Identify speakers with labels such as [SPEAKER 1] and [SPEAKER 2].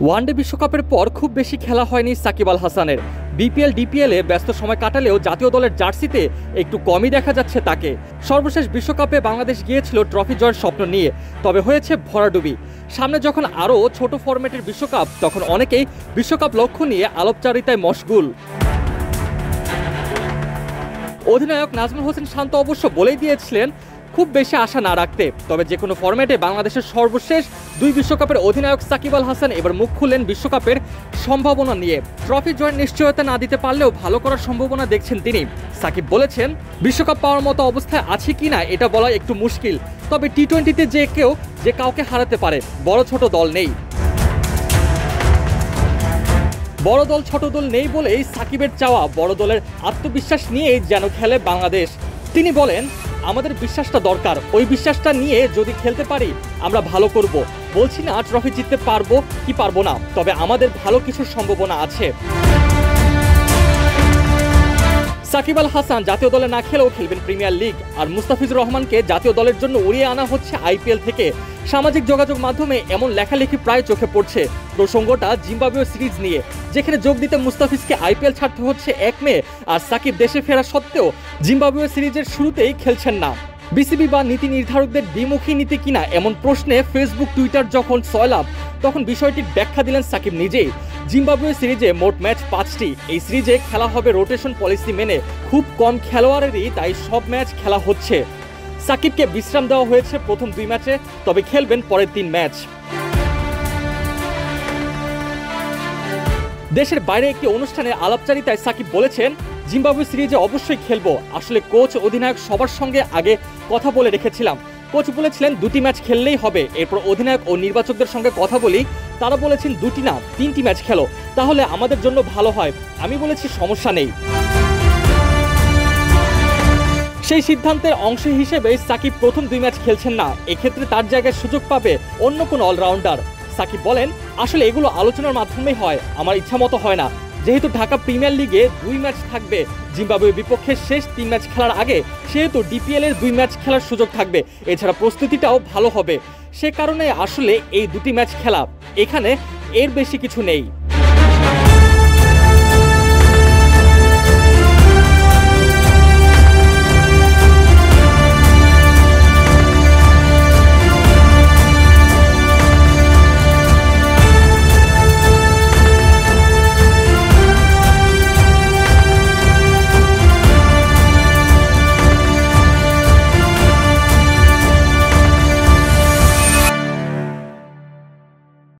[SPEAKER 1] One day বিশ্বকাপের পর খুব বেশি খেলা হয়নি সাকিব আল হাসানের। বিপিএল ডিপিএলে ব্যস্ত সময় কাটালেও জাতীয় দলের জার্সিতে একটু কমই দেখা যাচ্ছে তাকে। সর্বশেষ বিশ্বকাপে বাংলাদেশ গিয়েছিল ট্রফি জয়ের স্বপ্ন নিয়ে, তবে হয়েছে ভরাডুবি। সামনে যখন আরও ছোট ফরম্যাটের বিশ্বকাপ, তখন অনেকেই বিশ্বকাপ লক্ষ্য নিয়ে আলাপচারিতায় মশগুল। অধিনায়ক নাজমুল হোসেন শান্ত অবশ্য বলেই দিয়েছিলেন খুব বেশি আশা না রাখতে, তবে যে কোনো ফরম্যাটে বাংলাদেশের সর্বশেষ দুই বিশ্বকাপের অধিনায়ক সাকিব আল হাসান এবার মুখ খুললেন বিশ্বকাপের সম্ভাবনা নিয়ে। ট্রফি জয়ের নিশ্চয়তা না দিতে পারলেও ভালো করার সম্ভাবনা দেখছেন তিনি। সাকিব বলেছেন, বিশ্বকাপ পাওয়ার মতো অবস্থায় আছে কিনা এটা বলা একটু মুশকিল, তবে টি-20তে যে কাউকে হারাতে পারে, বড় ছোট দল নেই। বড় দল ছোট দল নেই বলেই সাকিবের চাওয়া বড় দলের আত্মবিশ্বাস নিয়েই যেন খেলে বাংলাদেশ। তিনি বলেন, আমাদের বিশ্বাসটা দরকার, ওই বিশ্বাসটা নিয়ে যদি খেলতে পারি আমরা ভালো করব। বলছি না ট্রফি জিততে পারবো কি পারবো না, তবে আমাদের ভালো কিছুর সম্ভাবনা আছে। সাকিব আল হাসান জাতীয় দলে না খেলেও খেলবেন প্রিমিয়ার লিগ, আর মুস্তাফিজুর রহমানকে জাতীয় দলের জন্য উড়িয়ে আনা হচ্ছে আইপিএল থেকে। সামাজিক যোগাযোগ মাধ্যমে এমন লেখালেখি প্রায় চোখে পড়ছে। প্রসঙ্গটা জিম্বাবুয়ে সিরিজ নিয়ে, যেখানে যোগ দিতে মুস্তাফিজকে আইপিএল ছাড়তে হচ্ছে 1 মে, আর সাকিব দেশে ফেরা সত্ত্বেও জিম্বাবুয়ে সিরিজের শুরুতেই খেলছেন না। বিসিবি বা নীতি নির্ধারকদের দ্বিমুখী নীতি কিনা এমন প্রশ্নে ফেসবুক টুইটার যখন সয়লাভ, তখন বিষয়টির ব্যাখ্যা দিলেন সাকিব নিজেই। জিম্বাবুয়ে সিরিজে মোট ম্যাচ 5টি। এই সিরিজে খেলা হবে রোটেশন পলিসি মেনে, খুব কম খেলোয়াড়েরই তাই সব ম্যাচ খেলা হচ্ছে। সাকিবকে বিশ্রাম দেওয়া হয়েছে প্রথম 2 ম্যাচে, তবে খেলবেন পরের 3 ম্যাচ। দেশের বাইরে একটি অনুষ্ঠানে আলাপচারিতায় সাকিব বলেছেন, জিম্বাবুয়ে সিরিজে অবশ্যই খেলবো। আসলে কোচ অধিনায়ক সবার সঙ্গে আগে কথা বলে রেখেছিলাম। কোচ বলেছিলেন 2টি ম্যাচ খেললেই হবে। এরপর অধিনায়ক ও নির্বাচকদের সঙ্গে কথা বলি, তারা বলেছেন 2টি না 3টি ম্যাচ খেলো, তাহলে আমাদের জন্য ভালো হয়। আমি বলেছি সমস্যা নেই। সেই সিদ্ধান্তের অংশ হিসেবে সাকিব প্রথম 2 ম্যাচ খেলছেন না। এক্ষেত্রে তার জায়গায় সুযোগ পাবে অন্য কোনো অলরাউন্ডার। সাকিব বলেন, আসলে এগুলো আলোচনার মাধ্যমেই হয়, আমার ইচ্ছা মতো হয় না। যেহেতু ঢাকা প্রিমিয়ার লিগে 2 ম্যাচ থাকবে জিম্বাবুয়ের বিপক্ষে শেষ 3 ম্যাচ খেলার আগে, সেহেতু ডিপিএল এর 2 ম্যাচ খেলার সুযোগ থাকবে। এছাড়া প্রস্তুতিটাও ভালো হবে। সে কারণে আসলে এই 2টি ম্যাচ খেলা, এখানে এর বেশি কিছু নেই।